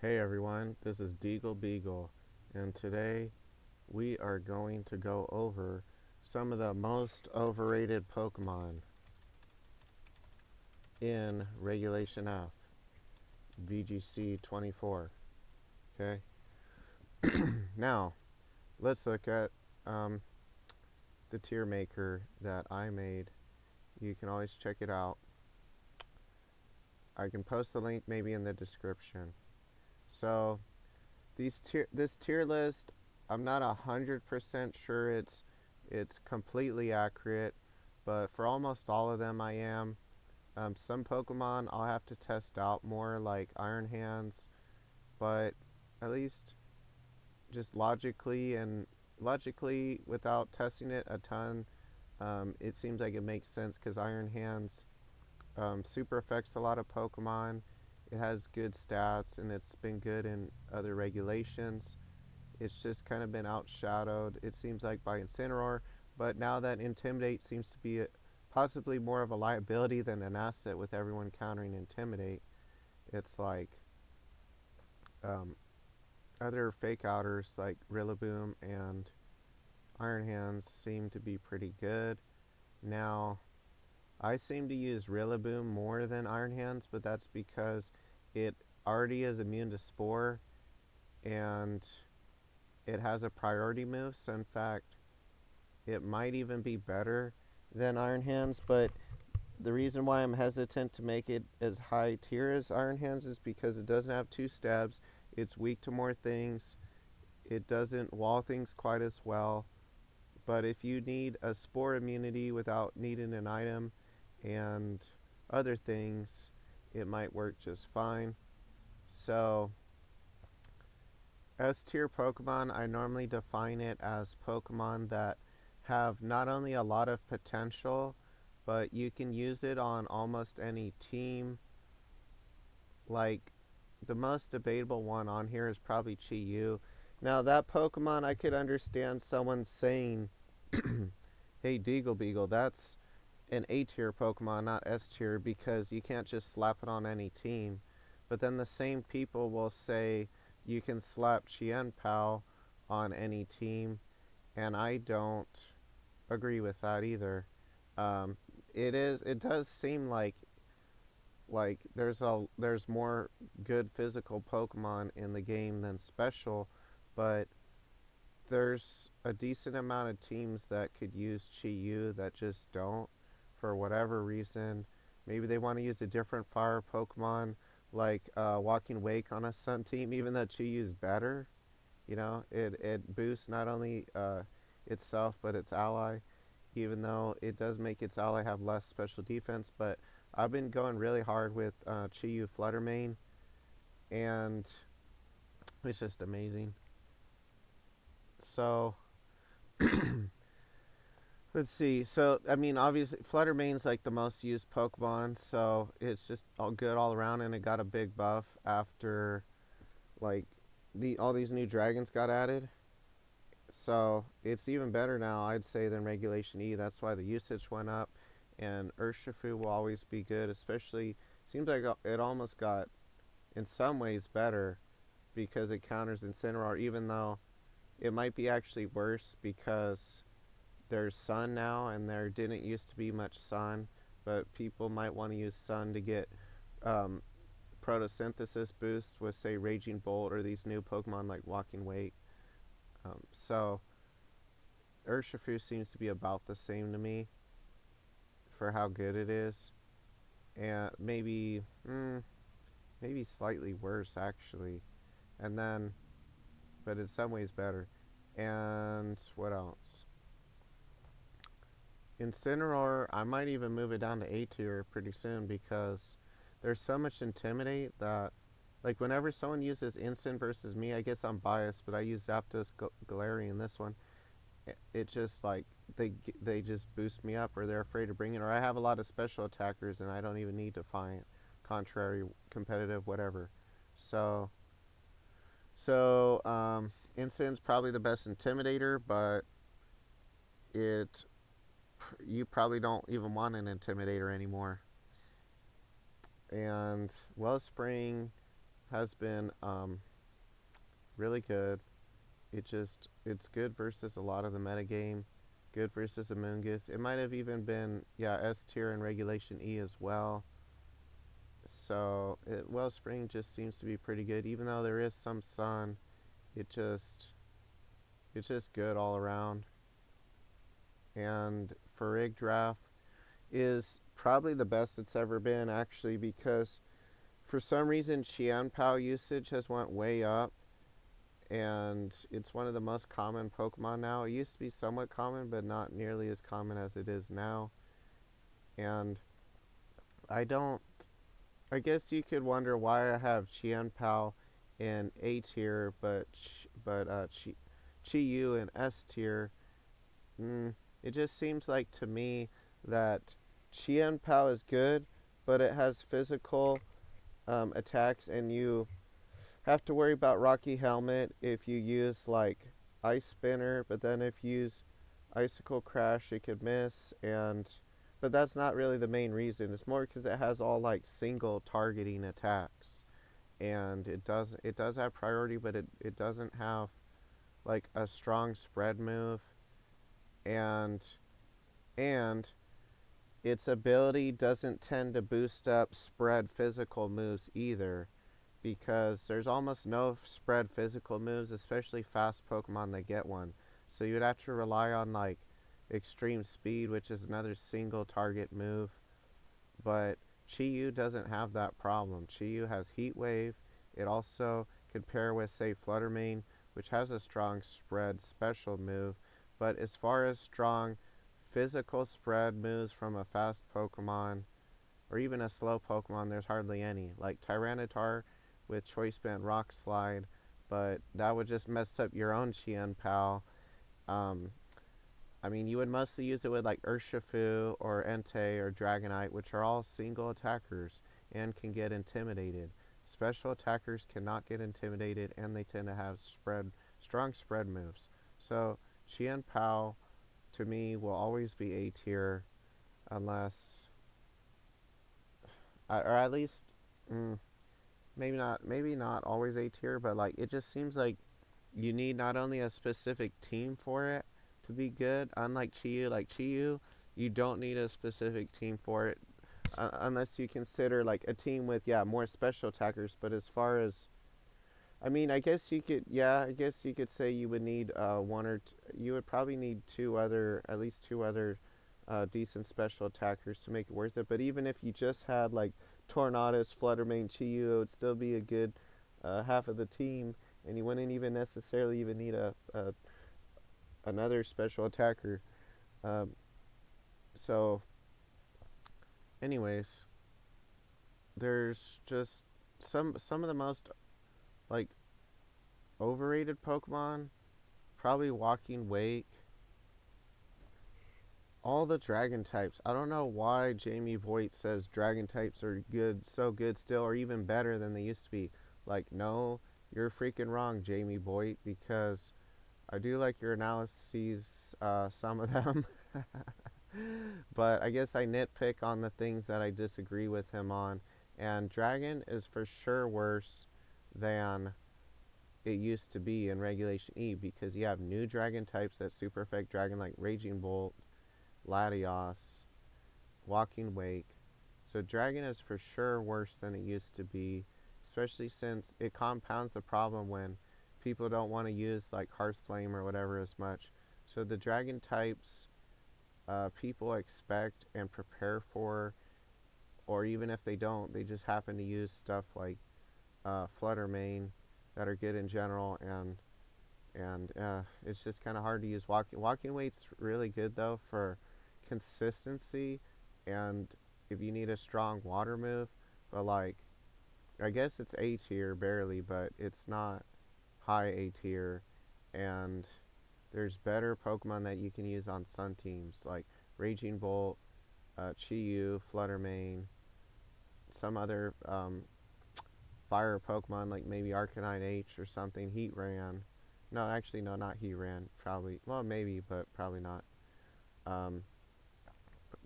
Hey everyone, this is DeagleBeagle, and today we are going to go over some of the most overrated Pokemon in Regulation F, VGC 24. Okay, now let's look at um, the Tiermaker that I made. You can always check it out. I can post the link maybe in the description. So this tier list, I'm not 100% sure it's completely accurate, but for almost all of them I am. Some Pokemon I'll have to test out more, like Iron Hands, but at least just logically without testing it a ton, it seems like it makes sense because Iron Hands super affects a lot of Pokemon. It has good stats and it's been good in other regulations. It's just kind of been outshadowed, it seems like, by Incineroar. But now that Intimidate seems to be possibly more of a liability than an asset with everyone countering Intimidate, it's like um, other fake outers like Rillaboom and Iron Hands seem to be pretty good. Now, I seem to use Rillaboom more than Iron Hands, but that's because it already is immune to Spore and it has a priority move. So, in fact, it might even be better than Iron Hands, but the reason why I'm hesitant to make it as high tier as Iron Hands is because it doesn't have two stabs, it's weak to more things, it doesn't wall things quite as well. But if you need a Spore immunity without needing an item and other things, it might work just fine. So, S tier Pokemon, I normally define it as Pokemon that have not only a lot of potential, but you can use it on almost any team. Like, the most debatable one on here is probably Chi-Yu. Now, that Pokemon, I could understand someone saying, hey, DeagleBeagle, that's an A tier Pokemon, not S tier, because you can't just slap it on any team. But then the same people will say you can slap Chien Pao on any team, and I don't agree with that either. Um, it does seem like there's more good physical Pokemon in the game than special, but there's a decent amount of teams that could use Chi-Yu that just don't for whatever reason. Maybe they want to use a different fire Pokemon like Walking Wake on a Sun team, even though Chi-Yu is better. It boosts not only itself but its ally, even though it does make its ally have less special defense. But I've been going really hard with Chi-Yu Fluttermane, and it's just amazing. So let's see. So I mean, obviously, Fluttermane's like the most used Pokemon, so it's just all good all around, and it got a big buff after like all these new dragons got added. So it's even better now, I'd say, than Regulation E. That's why the usage went up, and Urshifu will always be good. Especially, seems like it almost got in some ways better because it counters Incineroar, even though it might be actually worse because there's sun now and there didn't used to be much sun, but people might want to use sun to get um, photosynthesis boost with, say, Raging Bolt or these new Pokemon like Walking Wake. So Urshifu seems to be about the same to me for how good it is, and maybe slightly worse actually, and then but in some ways better. And what else? Incineroar, I might even move it down to A tier pretty soon because there's so much Intimidate that, like, whenever someone uses Instant versus me, I guess I'm biased, but I use Zapdos Galarian this one. It just like they just boost me up, or they're afraid to bring it, or I have a lot of special attackers and I don't even need to fight. Contrary, competitive, whatever. So Instant's probably the best Intimidator, but it you probably don't even want an Intimidator anymore. And Wellspring, has been really good. It's good versus a lot of the metagame. Good versus Amoonguss. It might have even been, yeah, S tier in Regulation E as well. So Wellspring just seems to be pretty good, even though there is some sun. It just it's just good all around. And for Rig Draft is probably the best it's ever been, actually, because for some reason Qianpao usage has went way up, and it's one of the most common Pokemon now. It used to be somewhat common, but not nearly as common as it is now. And I don't. I guess you could wonder why I have Qianpao in A tier, but Chi Yu in S tier. It just seems like to me that Qianpao is good, but it has physical attacks, and you have to worry about Rocky Helmet if you use like Ice Spinner, but then if you use Icicle Crash, it could miss, and but that's not really the main reason. It's more because it has all like single targeting attacks, and it does have priority, but it doesn't have like a strong spread move, and and its ability doesn't tend to boost up spread physical moves either, because there's almost no spread physical moves, especially fast Pokemon that get one. So you'd have to rely on like extreme speed, which is another single target move. But Chi-Yu doesn't have that problem. Chi-Yu has Heat Wave. It also could pair with, say, Fluttermane, which has a strong spread special move. But as far as strong physical spread moves from a fast Pokemon, or even a slow Pokemon, there's hardly any. Like Tyranitar with Choice Band Rock Slide, but that would just mess up your own Qianpao. Um, I mean, you would mostly use it with like Urshifu or Entei or Dragonite, which are all single attackers and can get intimidated. Special attackers cannot get intimidated, and they tend to have strong spread moves. So Qianpao, to me, will always be A tier, unless, or at least, mm, maybe not always A tier, but like it just seems like you need not only a specific team for it to be good. Unlike Chiyu, like Chiyu, you don't need a specific team for it, unless you consider like a team with, yeah, more special attackers. But as far as, I mean, I guess you could, yeah, I guess you could say you would need you would probably need at least two other decent special attackers to make it worth it. But even if you just had like Tornadus, Fluttermane, Chiyu, it would still be a good half of the team, and you wouldn't even necessarily even need a another special attacker. Um, so, anyways, there's just some of the most like overrated Pokemon. Probably Walking Wake. All the dragon types. I don't know why Jamie Voigt says dragon types are good, so good still, or even better than they used to be. Like, no, you're freaking wrong, Jamie Voigt, because I do like your analyses, some of them. But I guess I nitpick on the things that I disagree with him on. And Dragon is for sure worse than it used to be in Regulation E, because you have new dragon types that super affect Dragon, like Raging Bolt, Latios, Walking Wake. So Dragon is for sure worse than it used to be, especially since it compounds the problem when people don't want to use like Hearth Flame or whatever as much. So the Dragon types people expect and prepare for, or even if they don't, they just happen to use stuff like Fluttermane that are good in general, and it's just kind of hard to use. Walking Wake's really good though for consistency, and if you need a strong water move, but like I guess it's A tier barely, but it's not high A tier, and there's better Pokemon that you can use on Sun teams like Raging Bolt, Chi-Yu, Fluttermane, some other fire Pokemon like maybe Arcanine H or something. Heatran. No, actually, no, not Heatran. Probably, well, maybe, but probably not. Um,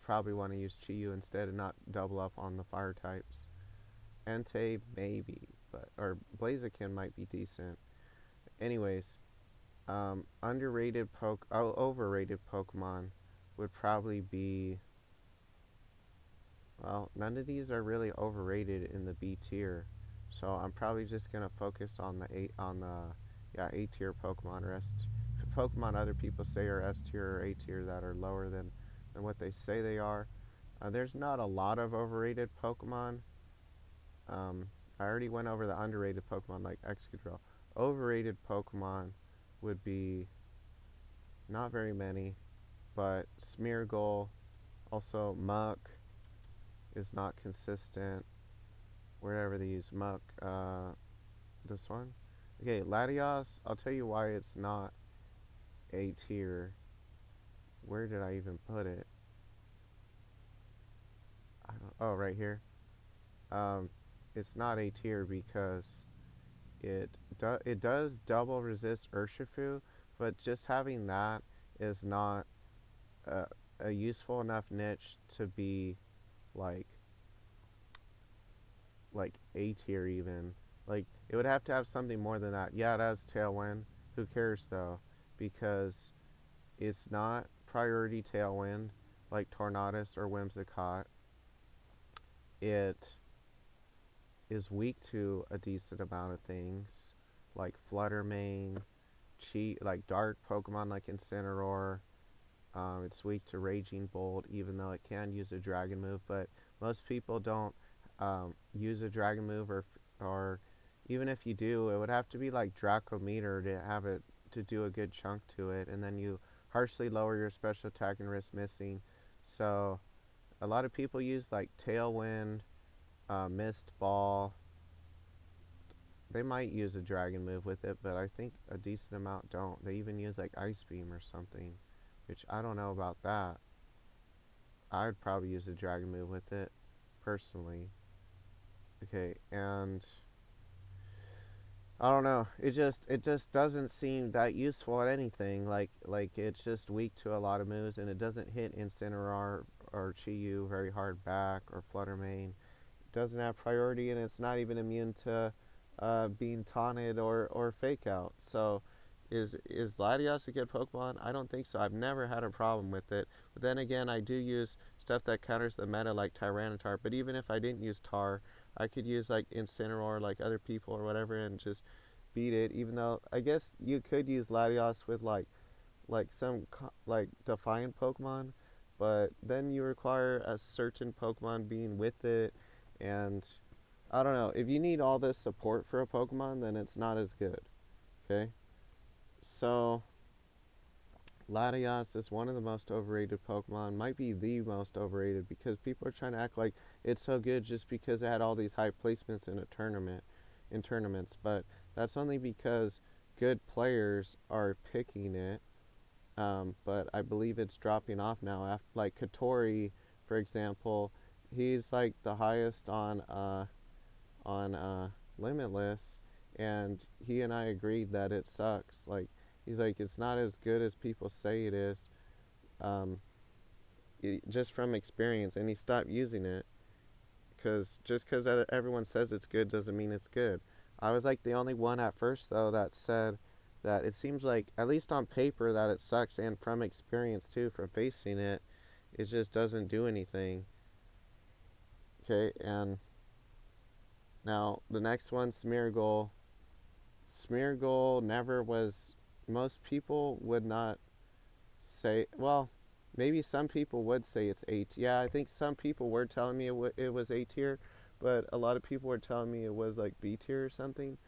Probably want to use Chi-Yu instead and not double up on the fire types. Entei, maybe. but or Blaziken might be decent. Anyways, overrated Pokemon would probably be, well, none of these are really overrated in the B tier. So I'm probably just gonna focus on yeah, A tier Pokemon, or Pokemon other people say are S tier or A tier that are lower than what they say they are. There's not a lot of overrated Pokemon. I already went over the underrated Pokemon like Excadrill. Overrated Pokemon would be not very many, but Smeargle, also Muck is not consistent. Wherever they use Muck, this one. Okay, Latios, I'll tell you why it's not A tier. Where did I even put it? Oh, right here. Um, it's not A tier because it does double resist Urshifu, but just having that is not a, a useful enough niche to be like A tier even. Like it would have to have something more than that. Yeah, it has Tailwind. Who cares though? Because it's not priority Tailwind like Tornadus or Whimsicott. It is weak to a decent amount of things like Fluttermane, like dark Pokemon like Incineroar. It's weak to Raging Bolt, even though it can use a Dragon move. But most people don't use a Dragon move, or even if you do, it would have to be like Draco Meter to have it to do a good chunk to it, and then you harshly lower your special attack and risk missing. So a lot of people use like Tailwind, Mist Ball. They might use a Dragon move with it, but I think a decent amount don't. They even use like Ice Beam or something, which I don't know about that. I would probably use a Dragon move with it, personally. Okay, and I don't know. It just doesn't seem that useful at anything. Like it's just weak to a lot of moves, and it doesn't hit Incineroar or Chi-Yu very hard back, or Fluttermane. It doesn't have priority, and it's not even immune to being taunted or fake out. So is Latios a good Pokemon? I don't think so. I've never had a problem with it. But then again, I do use stuff that counters the meta like Tyranitar. But even if I didn't use Tar, I could use like Incineroar like other people or whatever and just beat it. Even though I guess you could use Latios with like some like Defiant Pokemon, but then you require a certain Pokemon being with it, and I don't know. If you need all this support for a Pokemon, then it's not as good. Okay? So, Latias is one of the most overrated Pokemon, might be the most overrated because people are trying to act like it's so good just because it had all these high placements in tournaments, but that's only because good players are picking it. But I believe it's dropping off now. After like Katori, for example, he's like the highest on Limitless, and he and I agreed that it sucks. Like he's like it's not as good as people say it is, um, just from experience, and he stopped using it because just because everyone says it's good doesn't mean it's good. I was like the only one at first though that said that it seems like at least on paper that it sucks, and from experience too, from facing it, it just doesn't do anything. Okay, and now the next one, Smeargle. Smeargle never was. Most people would not say. Well, maybe some people would say it's A tier. Yeah, I think some people were telling me it was A tier, but a lot of people were telling me it was like B tier or something.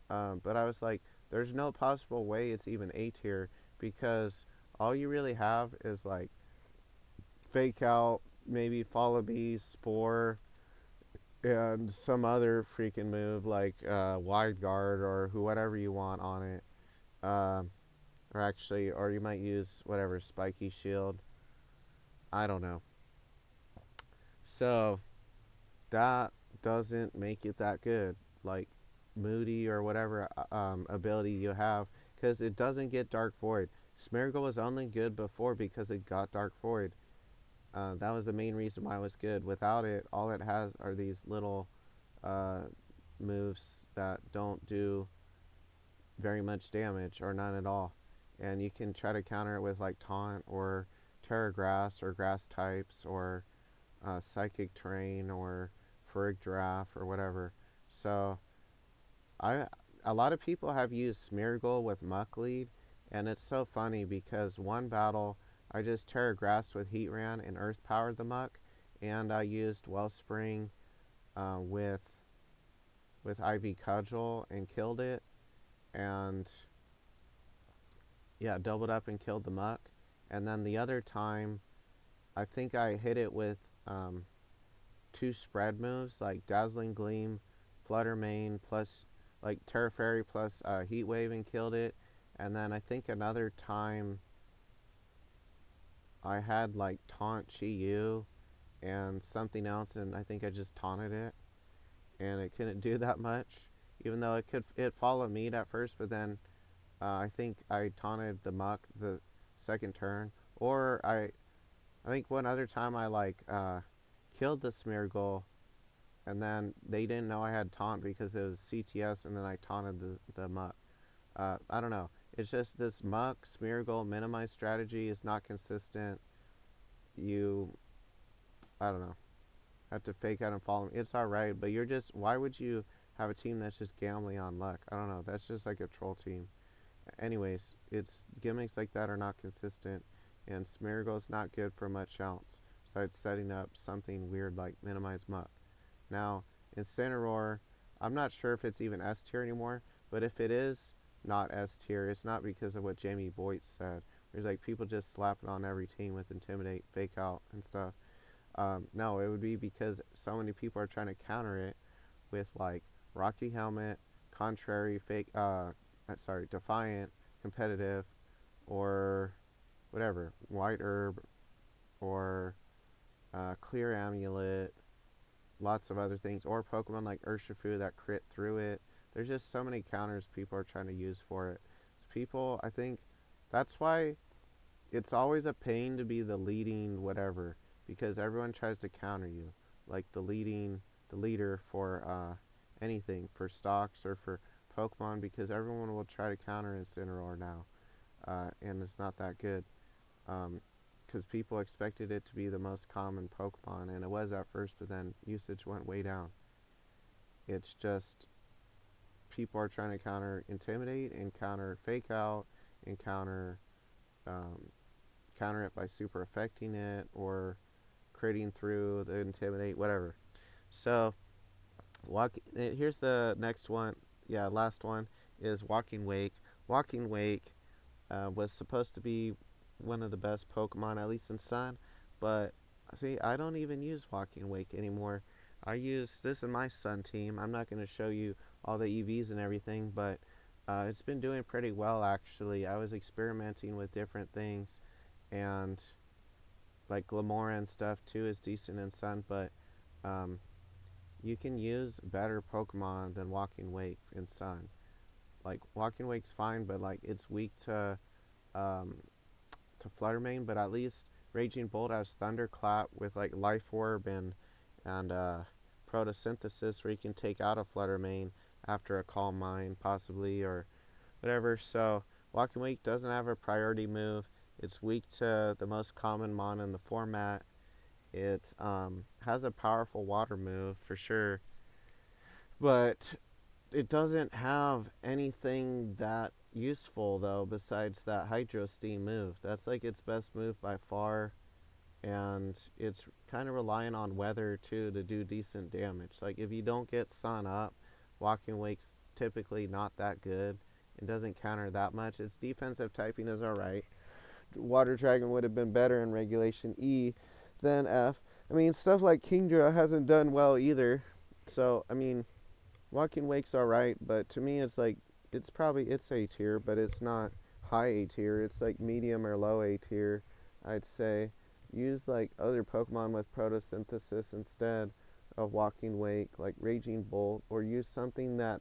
But I was like, there's no possible way it's even A tier because all you really have is like Fake Out, maybe Follow Bee, Spore, and some other freaking move like Wide Guard or whatever you want on it. Um, or you might use whatever Spiky Shield. I don't know. So that doesn't make it that good. Like Moody or whatever ability you have, because it doesn't get Dark Void. Smeargle was only good before because it got Dark Void. That was the main reason why it was good. Without it, all it has are these little uh, moves that don't do very much damage or none at all. And you can try to counter it with like taunt or terra grass or grass types or psychic terrain or Ferric Giraffe or whatever. So I a lot of people have used Smeargle with Muck Lead, and it's so funny because one battle I just Terra Grassed with Heatran and Earth Powered the Muck, and I used Wellspring with Ivy Cudgel and killed it, and yeah, doubled up and killed the Muck. And then the other time, I think I hit it with um, two spread moves like Dazzling Gleam, Flutter Mane plus like Terra Fairy plus Heat Wave and killed it. And then I think another time I had like Taunt Chi-Yu and something else, and I think I just taunted it, and it couldn't do that much, even though it followed me at first, but then I think I taunted the Muck the second turn, or I think one other time I like killed the Smeargle, and then they didn't know I had taunt because it was CTS, and then I taunted the Muck. I don't know. It's just this Muck Smeargle minimize strategy is not consistent. You, I don't know, have to fake out and follow me. It's alright, but you're just, why would you have a team that's just gambling on luck? I don't know. That's just like a troll team. Anyways, it's gimmicks like that are not consistent, and Smeargle's not good for much else besides setting up something weird like minimize Muck. Now, Incineroar, I'm not sure if it's even S tier anymore, but if it is not S tier, it's not because of what Jamie Boyd said. There's like people just slapping on every team with Intimidate, Fake Out, and stuff. No, it would be because so many people are trying to counter it with like Rocky Helmet, Contrary, Defiant, Competitive, or whatever, White Herb, or Clear Amulet, lots of other things, or Pokemon like Urshifu that crit through it. There's just so many counters people are trying to use for it. People, I think that's why it's always a pain to be the leading whatever, because everyone tries to counter you, like the leader for anything, for stocks or for Pokemon, because everyone will try to counter Incineroar now, and it's not that good. Because people expected it to be the most common Pokemon, and it was at first, but then usage went way down. It's just people are trying to counter Intimidate and counter Fake Out and um, counter it by super affecting it or critting through the Intimidate, whatever. So here's the next one. Yeah, last one is Walking Wake. Walking Wake was supposed to be one of the best Pokemon, at least in Sun, but see, I don't even use Walking Wake anymore. I use this in my Sun team. I'm not going to show you all the EVs and everything, but it's been doing pretty well actually. I was experimenting with different things, and like Glamora and stuff too is decent in Sun, but um, you can use better Pokemon than Walking Wake in Sun. Like Walking Wake's fine, but like it's weak um, to Fluttermane, but at least Raging Bolt has Thunderclap with like Life Orb and Photosynthesis, where you can take out a Fluttermane after a Calm Mind possibly or whatever. So Walking Wake doesn't have a priority move. It's weak to the most common mon in the format. It has a powerful water move for sure, but it doesn't have anything that useful though besides that Hydro Steam move. That's like its best move by far, and it's kind of relying on weather too to do decent damage. Like if you don't get Sun up, Walking Wake's typically not that good. It doesn't counter that much. Its defensive typing is alright. Water Dragon would have been better in Regulation E than F. I mean, stuff like Kingdra hasn't done well either. So, I mean, Walking Wake's alright, but to me it's like, it's A tier, but it's not high A tier. It's like medium or low A tier, I'd say. Use like other Pokemon with Photosynthesis instead of Walking Wake, like Raging Bolt, or use something that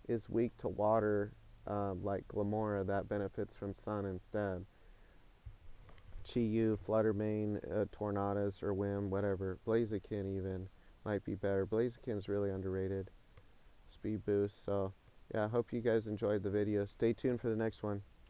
is weak to water, like Glamora, that benefits from Sun instead. Chi-Yu, Fluttermane, Tornadus, or Whim, whatever. Blaziken even might be better. Blaziken's really underrated. speed boost. So yeah, I hope you guys enjoyed the video. Stay tuned for the next one.